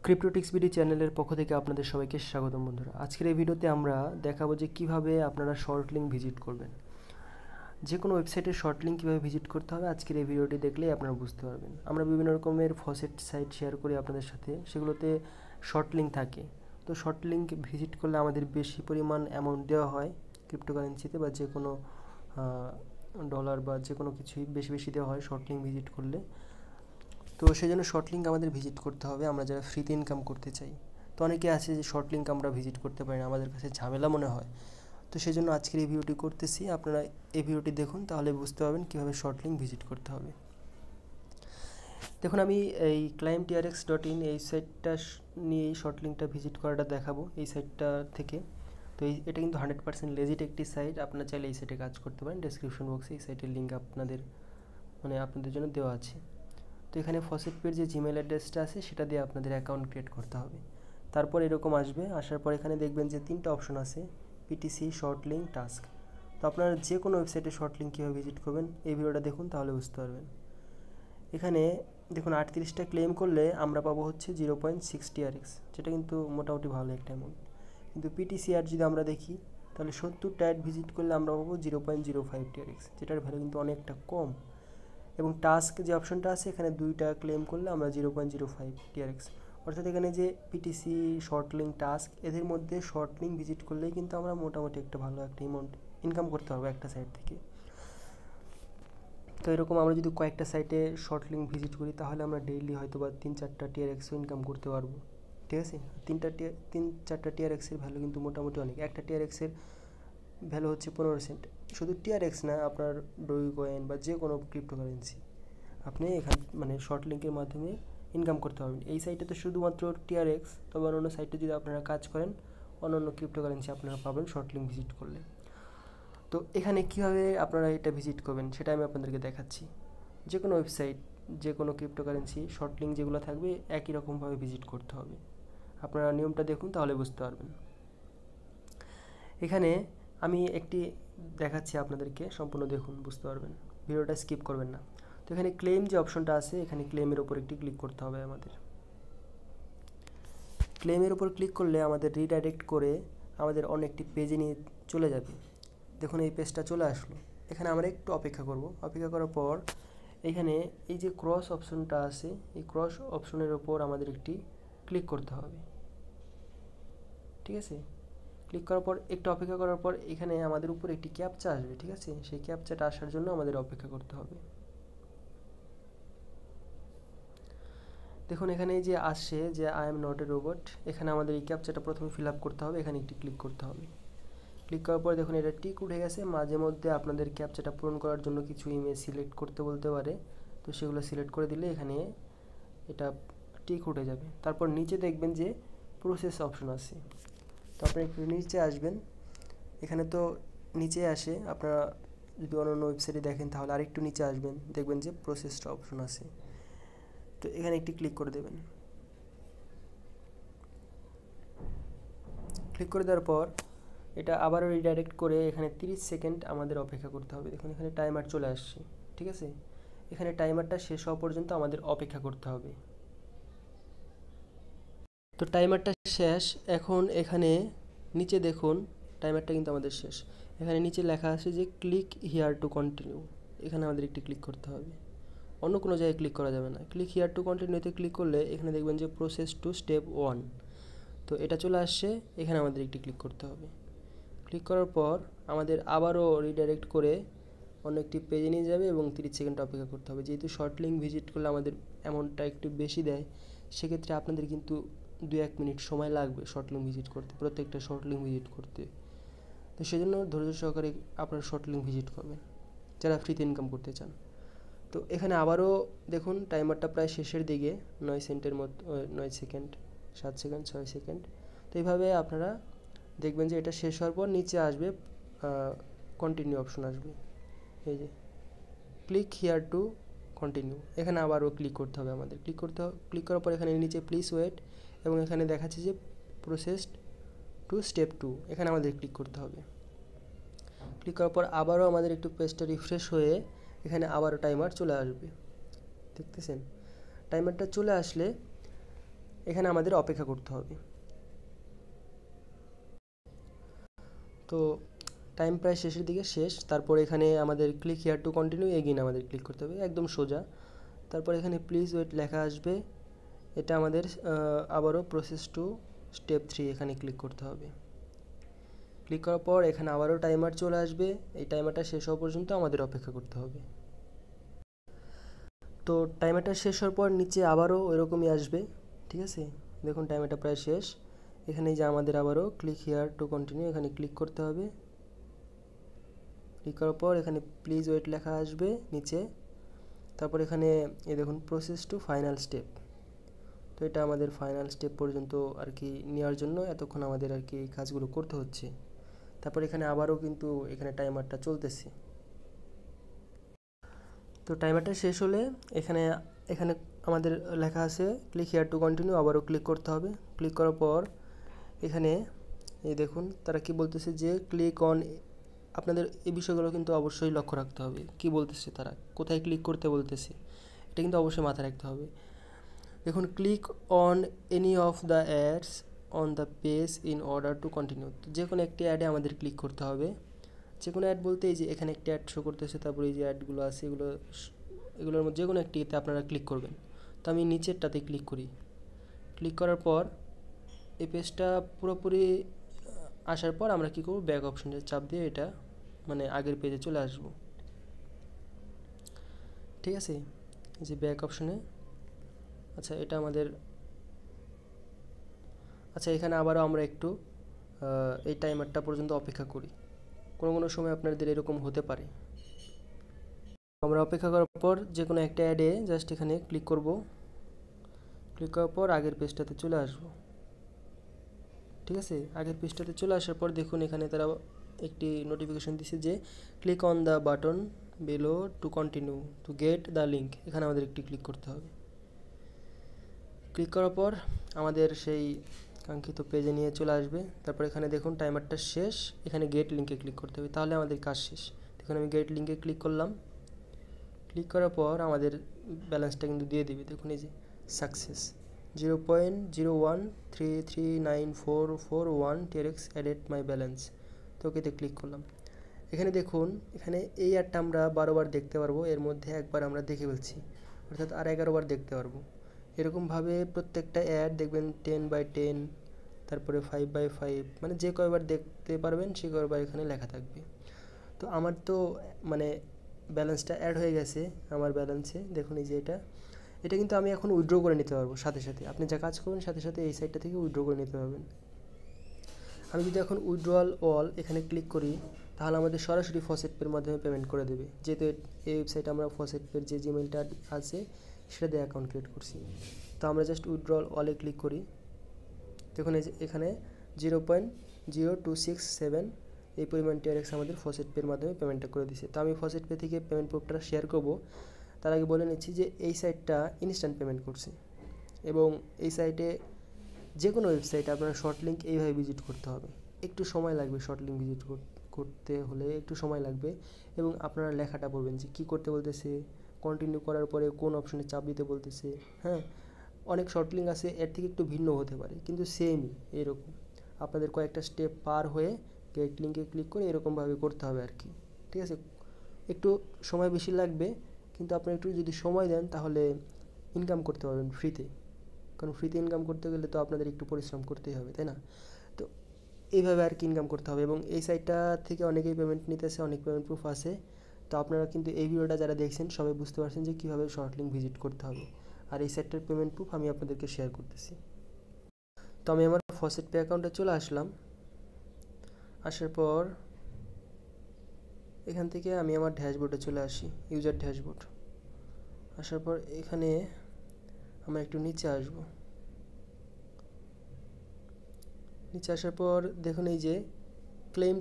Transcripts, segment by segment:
ক্রিপ্টোটিক্স BD চ্যানেলের পক্ষ থেকে আপনাদের সবাইকে স্বাগতম বন্ধুরা। আজকের এই ভিডিওতে আমরা দেখাবো যে কিভাবে আপনারা শর্ট লিঙ্ক ভিজিট করবেন, যে কোনো ওয়েবসাইটের শর্ট লিঙ্ক কীভাবে ভিজিট করতে হবে আজকের এই ভিডিওটি দেখলেই আপনারা বুঝতে পারবেন। আমরা বিভিন্ন রকমের ফসেট সাইট শেয়ার করি আপনাদের সাথে, সেগুলোতে শর্ট লিঙ্ক থাকে। তো শর্ট লিঙ্ক ভিজিট করলে আমাদের বেশি পরিমাণ অ্যামাউন্ট দেওয়া হয় ক্রিপ্টোকারেন্সিতে বা যে কোনো ডলার বা যে কোনো কিছুই বেশি বেশি দেওয়া হয় শর্ট লিঙ্ক ভিজিট করলে। তো সেই জন্য শর্ট লিঙ্ক আমাদের ভিজিট করতে হবে আমরা যারা ফ্রিতে ইনকাম করতে চাই। তো অনেকে আছে যে শর্ট লিঙ্ক আমরা ভিজিট করতে পারি না, আমাদের কাছে ঝামেলা মনে হয়। তো সেই জন্য আজকের এই ভিডিওটি করতেছি, আপনারা এই ভিডিওটি দেখুন, তাহলে বুঝতে পারবেন কীভাবে শর্ট লিঙ্ক ভিজিট করতে হবে। দেখুন, আমি এই climbtrx.in এই সাইটটা নিয়ে এই শর্ট লিঙ্কটা ভিজিট করাটা দেখাবো এই সাইটটা থেকে। তো এটা কিন্তু 100% লেজিট একটি সাইট, আপনারা চাইলে এই সাইটে কাজ করতে পারেন। ডেসক্রিপশন বক্সে এই সাইটের লিঙ্ক আপনাদের জন্য দেওয়া আছে। তো এখানে ফসেট পের যে জিমেল অ্যাড্রেসটা আছে সেটা দিয়ে আপনাদের অ্যাকাউন্ট ক্রিয়েট করতে হবে। তারপর এরকম আসবে, আসার পর এখানে দেখবেন যে 3টা অপশন আছে, পিটিসি, শর্ট লিঙ্ক, টাস্ক। তো আপনারা যে কোনো ওয়েবসাইটে শর্ট লিঙ্ক কীভাবে ভিজিট করবেন এই ভিডিওটা দেখুন, তাহলে বুঝতে পারবেন। এখানে দেখুন 38টা ক্লেম করলে আমরা পাবো হচ্ছে 0.6 TRX, যেটা কিন্তু মোটামুটি ভালো একটা অ্যামাউন্ট। কিন্তু পিটিসিআর যদি আমরা দেখি তাহলে 70টা অ্যাড ভিজিট করলে আমরা পাবো 0.05 TRX, যেটার ভ্যালু কিন্তু অনেকটা কম। এবং টাস্ক যে অপশনটা আছে এখানে 2টা ক্লেম করলে আমরা 0.05 TRX, অর্থাৎ এখানে যে পিটিসি, শর্ট লিঙ্ক, টাস্ক এদের মধ্যে শর্ট লিঙ্ক ভিজিট করলেই কিন্তু আমরা মোটামুটি একটা ভালো একটা অ্যামাউন্ট ইনকাম করতে পারবো একটা সাইট থেকে। তো এরকম আমরা যদি কয়েকটা সাইটে শর্ট লিঙ্ক ভিজিট করি তাহলে আমরা ডেইলি হয়তো বা 3-4টা TRXও ইনকাম করতে পারবো, ঠিক আছে। 3-4টা TRXের ভ্যালু কিন্তু মোটামুটি অনেক। একটা TRXের ভ্যালু হচ্ছে 15 সেন্ট। শুধু টিআরএক্স না, আপনার ডোই কয়েন বা যে কোনো ক্রিপ্টোকারেন্সি আপনি এখানে শর্ট লিঙ্কের মাধ্যমে ইনকাম করতে পারবেন। এই সাইটে তো শুধুমাত্র টিআরএক্স, তবে অন্যান্য সাইটে যদি আপনারা কাজ করেন অন্যান্য ক্রিপ্টোকারেন্সি আপনারা পাবেন শর্ট লিঙ্ক ভিজিট করলে। তো এখানে কীভাবে আপনারা এটা ভিজিট করবেন সেটা আমি আপনাদেরকে দেখাচ্ছি। যে কোনো ওয়েবসাইট, যে কোনো ক্রিপ্টোকারেন্সি শর্ট লিঙ্ক যেগুলো থাকবে একই রকমভাবে ভিজিট করতে হবে। আপনারা নিয়মটা দেখুন, তাহলে বুঝতে পারবেন। এখানে আমি একটি দেখাচ্ছি আপনাদেরকে, সম্পূর্ণ দেখুন, বুঝতে পারবেন, ভিডিওটা স্কিপ করবেন না। তো এখানে ক্লেম যে অপশনটা আছে এখানে ক্লেমের ওপর একটি ক্লিক করতে হবে আমাদের। ক্লেমের ওপর ক্লিক করলে আমাদের রিডাইরেক্ট করে আমাদের অনেকটি পেজে নিয়ে চলে যাবে। দেখুন এই পেজটা চলে আসলো। এখানে আমরা একটু অপেক্ষা করব। অপেক্ষা করার পর এখানে এই যে ক্রস অপশনটা আছে এই ক্রস অপশনের ওপর আমাদের একটি ক্লিক করতে হবে, ঠিক আছে। ক্লিক করার পর একটু অপেক্ষা করার পর এখানে আমাদের উপর একটি ক্যাপচা আসবে, ঠিক আছে। সেই ক্যাপচাটা আসার জন্য আমাদের অপেক্ষা করতে হবে। দেখুন এখানে যে আসছে যে I am not a robot, এখানে আমাদের এই ক্যাপচাটা প্রথমে ফিল আপ করতে হবে। এখানে একটি ক্লিক করতে হবে। ক্লিক করার পর দেখুন এটা টিক উঠে গেছে। মাঝে মধ্যে আপনাদের ক্যাপচাটা পূরণ করার জন্য কিছু ইমেজ সিলেক্ট করতে বলতে পারে, তো সেগুলো সিলেক্ট করে দিলে এখানে এটা টিক উঠে যাবে। তারপর নিচে দেখবেন যে প্রসেস অপশন আছে, তো আপনি একটু নিচে আসবেন। এখানে তো নিচে আসে, আপনারা যদি অন্যান্য ওয়েবসাইটে দেখেন তাহলে আরেকটু নিচে আসবেন, দেখবেন যে প্রসেসটা অপশন আছে, তো এখানে একটি ক্লিক করে দেবেন। ক্লিক করে দেওয়ার পর এটা আবারও রিডাইরেক্ট করে এখানে 30 সেকেন্ড আমাদের অপেক্ষা করতে হবে। দেখুন এখানে টাইমার চলে আসছে, ঠিক আছে। এখানে টাইমারটা শেষ হওয়া পর্যন্ত আমাদের অপেক্ষা করতে হবে। তো টাইমারটা শেষ। এখন এখানে নিচে দেখুন টাইমারটা কিন্তু আমাদের শেষ। এখানে নিচে লেখা আছে যে ক্লিক হিয়ার টু কন্টিনিউ, এখানে আমাদের একটি ক্লিক করতে হবে, অন্য কোনো জায়গায় ক্লিক করা যাবে না। ক্লিক হিয়ার টু কন্টিনিউতে ক্লিক করলে এখানে দেখবেন যে প্রসেস টু স্টেপ 1, তো এটা চলে আসছে। এখানে আমাদের একটি ক্লিক করতে হবে। ক্লিক করার পর আমাদের আবারও রিডাইরেক্ট করে অন্য একটি পেজে নিয়ে যাবে এবং 30 সেকেন্ড অপেক্ষা করতে হবে। যেহেতু শর্ট লিঙ্ক ভিজিট করলে আমাদের অ্যামাউন্টটা একটু বেশি দেয়, সেক্ষেত্রে আপনাদের কিন্তু 2-1 মিনিট সময় লাগবে শর্ট লিঙ্ক ভিজিট করতে, প্রত্যেকটা শর্ট লিঙ্ক ভিজিট করতে। তো সেজন্য ধৈর্য সহকারে আপনারা শর্ট লিঙ্ক ভিজিট করবেন যারা ফ্রিতে ইনকাম করতে চান। তো এখানে আবারও দেখুন টাইমারটা প্রায় শেষের দিকে, 9 সেকেন্ডের মতো, 9 সেকেন্ড, 7 সেকেন্ড, 6 সেকেন্ড। তো এইভাবে আপনারা দেখবেন যে এটা শেষ হওয়ার পর নিচে আসবে কন্টিনিউ অপশন আসবে, এই যে ক্লিক হিয়ার টু কন্টিনিউ, এখানে আবারও ক্লিক করতে হবে আমাদের। ক্লিক করার পর এখানে নিচে প্লিজ ওয়েট এবং এখানে দেখাচ্ছে যে প্রসেসড টু স্টেপ 2, এখানে আমাদের ক্লিক করতে হবে। ক্লিক করার পর আবারও আমাদের একটু পেজটা রিফ্রেশ হয়ে এখানে আবারও টাইমার চলে আসবে, দেখতেছেন। টাইমারটা চলে আসলে এখানে আমাদের অপেক্ষা করতে হবে। তো টাইম প্রায় শেষের দিকে শেষ। তারপর এখানে আমাদের click here to continue again আমাদের ক্লিক করতে হবে, একদম সোজা। তারপর এখানে প্লিজ ওয়েট লেখা আসবে, এটা আমাদের আবারও প্রসেস টু স্টেপ 3 এখানে ক্লিক করতে হবে। ক্লিক করার পর এখানে আবারও টাইমার চলে আসবে, এই টাইমারটা শেষ হওয়া পর্যন্ত আমাদের অপেক্ষা করতে হবে। তো টাইমারটা শেষ হওয়ার পর নিচে আবারও ওইরকমই আসবে, ঠিক আছে। দেখুন টাইমারটা প্রায় শেষ। এখানে যে আমাদের আবারও ক্লিক হিয়ার টু কন্টিনিউ এখানে ক্লিক করতে হবে। ক্লিক করার পর এখানে প্লিজ ওয়েট লেখা আসবে নিচে। তারপর এখানে এই দেখুন প্রসেস টু ফাইনাল স্টেপ। তো এটা আমাদের ফাইনাল স্টেপ পর্যন্ত আর কি নেওয়ার জন্য এতক্ষণ আমাদের আর কি এই কাজগুলো করতে হচ্ছে। তারপর এখানে আবারও কিন্তু এখানে টাইমারটা চলতেছে। তো টাইমারটা শেষ হলে এখানে এখানে আমাদের লেখা আছে ক্লিক হিয়ার টু কন্টিনিউ, আবারও ক্লিক করতে হবে। ক্লিক করার পর এখানে এই দেখুন তারা কি বলতেছে যে ক্লিক অন, আপনাদের এই বিষয়গুলো কিন্তু অবশ্যই লক্ষ্য রাখতে হবে, কি বলতেছে তারা, কোথায় ক্লিক করতে বলতেছে, এটা কিন্তু অবশ্যই মাথায় রাখতে হবে। দেখুন click on any of the ads on the page in order to continue, যে কোনো একটি অ্যাডে আমাদের ক্লিক করতে হবে। যে কোনো অ্যাড বলতে এই যে এখানে একটি অ্যাড শো করতেছে, তারপরে এই যে অ্যাডগুলো আছে এগুলোর মধ্যে যে কোনো একটিতে আপনারা ক্লিক করবেন। তো আমি নিচেরটাতে ক্লিক করি। ক্লিক করার পর এই পেজটা পুরোপুরি আসার পর আমরা কী করব, ব্যাক অপশনে চাপ দিয়ে এটা মানে আগের পেজে চলে আসব, ঠিক আছে। এই যে ব্যাক অপশনে, আচ্ছা এটা আমাদের, আচ্ছা এখানে আবারও আমরা একটু এই টাইমারটা পর্যন্ত অপেক্ষা করি। কোনো কোনো সময় আপনাদের এরকম হতে পারে। আমরা অপেক্ষা করার পর যে কোনো একটা অ্যাডে জাস্ট এখানে ক্লিক করব। ক্লিক করার পর আগের পেজটাতে চলে আসব, ঠিক আছে। আগের পেজটাতে চলে আসার পর দেখুন এখানে তারা একটি নোটিফিকেশন দিছে যে click on the button below to continue to get the link, এখানে আমাদের একটি ক্লিক করতে হবে। ক্লিক করার পর আমাদের সেই কাঙ্ক্ষিত পেজে নিয়ে চলে আসবে। তারপর এখানে দেখুন টাইমারটা শেষ, এখানে গেট লিঙ্কে ক্লিক করতে হবে, তাহলে আমাদের কাজ শেষ। দেখুন আমি গেট লিঙ্কে ক্লিক করলাম। ক্লিক করার পর আমাদের ব্যালেন্সটা কিন্তু দিয়ে দিবে। দেখুন এই যে সাকসেস 0.013394441 TRX অ্যাডেড মাই ব্যালেন্স। তো ওকেতে ক্লিক করলাম। এখানে দেখুন এখানে এই অ্যাডটা আমরা 12 বার দেখতে পারবো, এর মধ্যে একবার আমরা দেখে ফেলছি, অর্থাৎ আর 11 বার দেখতে পারবো। এরকমভাবে প্রত্যেকটা অ্যাড দেখবেন 10/10, তারপরে 5/5, মানে যে কয়বার দেখতে পারবেন সে কয়বার এখানে লেখা থাকবে। তো আমার তো মানে ব্যালেন্সটা অ্যাড হয়ে গেছে আমার ব্যালেন্সে। দেখুন এই যে এটা কিন্তু আমি এখন উইথড্র করে নিতে পারবো সাথে সাথে, আপনি যা কাজ করবেন সাথে সাথে এই সাইটটা থেকে উইথড্র করে নিতে পারবেন। আমি যদি এখন উইথড্রয়াল অল এখানে ক্লিক করি, তাহলে আমাদের সরাসরি ফসেট পের মাধ্যমে পেমেন্ট করে দেবে, যেহেতু এই ওয়েবসাইটে আমরা ফসেট পের যে জিমেলটা আছে সেটা দিয়ে অ্যাকাউন্ট ক্রিয়েট করছি। তো আমরা জাস্ট উইথড্রয়াল অলে ক্লিক করি। দেখুন এই যে এখানে 0.0267 এই পরিমাণ TRX আমাদের ফসেট পের মাধ্যমে পেমেন্টটা করে দিছে। তো আমি ফসেট পে থেকে পেমেন্ট প্রুফটা শেয়ার করব, তার আগে বলে নিচ্ছি যে এই সাইটটা ইনস্ট্যান্ট পেমেন্ট করছে, এবং এই সাইটে যে কোনো ওয়েবসাইটে আপনার শর্ট লিঙ্ক এইভাবে ভিজিট করতে হবে। একটু সময় লাগবে, শর্ট লিঙ্ক ভিজিট করতে হলে একটু সময় লাগবে, এবং আপনারা লেখাটা পড়বেন যে কী করতে বলতেছে, কন্টিনিউ করার পরে কোন অপশনে চাপ দিতে বলতেছে। হ্যাঁ, অনেক শর্ট লিঙ্ক আছে এর থেকে একটু ভিন্ন হতে পারে, কিন্তু সেমই এরকম আপনাদের কয়েকটা স্টেপ পার হয়ে গেট লিঙ্কে ক্লিক করে এরকমভাবে করতে হবে আর কি, ঠিক আছে। একটু সময় বেশি লাগবে, কিন্তু আপনি একটু যদি সময় দেন তাহলে ইনকাম করতে পারবেন ফ্রিতে, কারণ ফ্রিতে ইনকাম করতে গেলে তো আপনাদের একটু পরিশ্রম করতেই হবে, তাই না। তো এইভাবে আর কি ইনকাম করতে হবে, এবং এই সাইটটা থেকে অনেকেই পেমেন্ট নিতেছে, অনেক পেমেন্ট প্রুফ আছে। তো আপনারা কিন্তু এই ভিডিওটা যারা দেখছেন সবাই বুঝতে পারছেন যে কীভাবে শর্ট লিঙ্ক ভিজিট করতে হবে, আর এই সাইটটার পেমেন্ট প্রুফ আমি আপনাদেরকে শেয়ার করতেছি। তো আমি আমার ফসেট পে অ্যাকাউন্টে চলে আসলাম। আসার পর এখান থেকে আমি আমার ড্যাশবোর্ডে চলে আসি, ইউজার ড্যাশবোর্ড। আসার পর এখানে আমরা একটু নিচে আসব। নিচে আসার পর দেখুন এই যে ক্লেম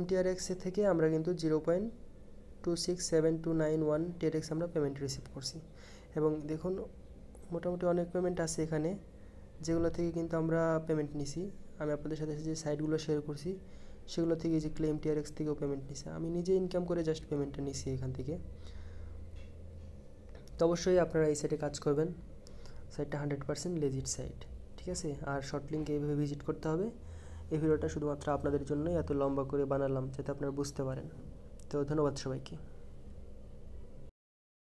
TRX থেকে আমরা কিন্তু 0.267291 TRX আমরা পেমেন্ট রিসিভ করছি, এবং দেখুন মোটামুটি অনেক পেমেন্ট আছে এখানে, যেগুলো থেকে কিন্তু আমরা পেমেন্ট নিছি। আমি আপনাদের সাথে যে সাইটগুলো শেয়ার করছি সেগুলো থেকে যে ক্লেম TRX থেকেও পেমেন্ট নিছে, আমি নিজে ইনকাম করে জাস্ট পেমেন্টটা নিছি এখান থেকে। তো অবশ্যই আপনারা এই সাইটে কাজ করবেন। সাইটটা 100% লেজিট সাইট, ঠিক আছে। আর শর্ট লিঙ্ক এইভাবে ভিজিট করতে হবে। এই ভিডিওটা শুধুমাত্র আপনাদের জন্যই এত লম্বা করে বানালাম যাতে আপনারা বুঝতে পারেন। তো ধন্যবাদ সবাইকে।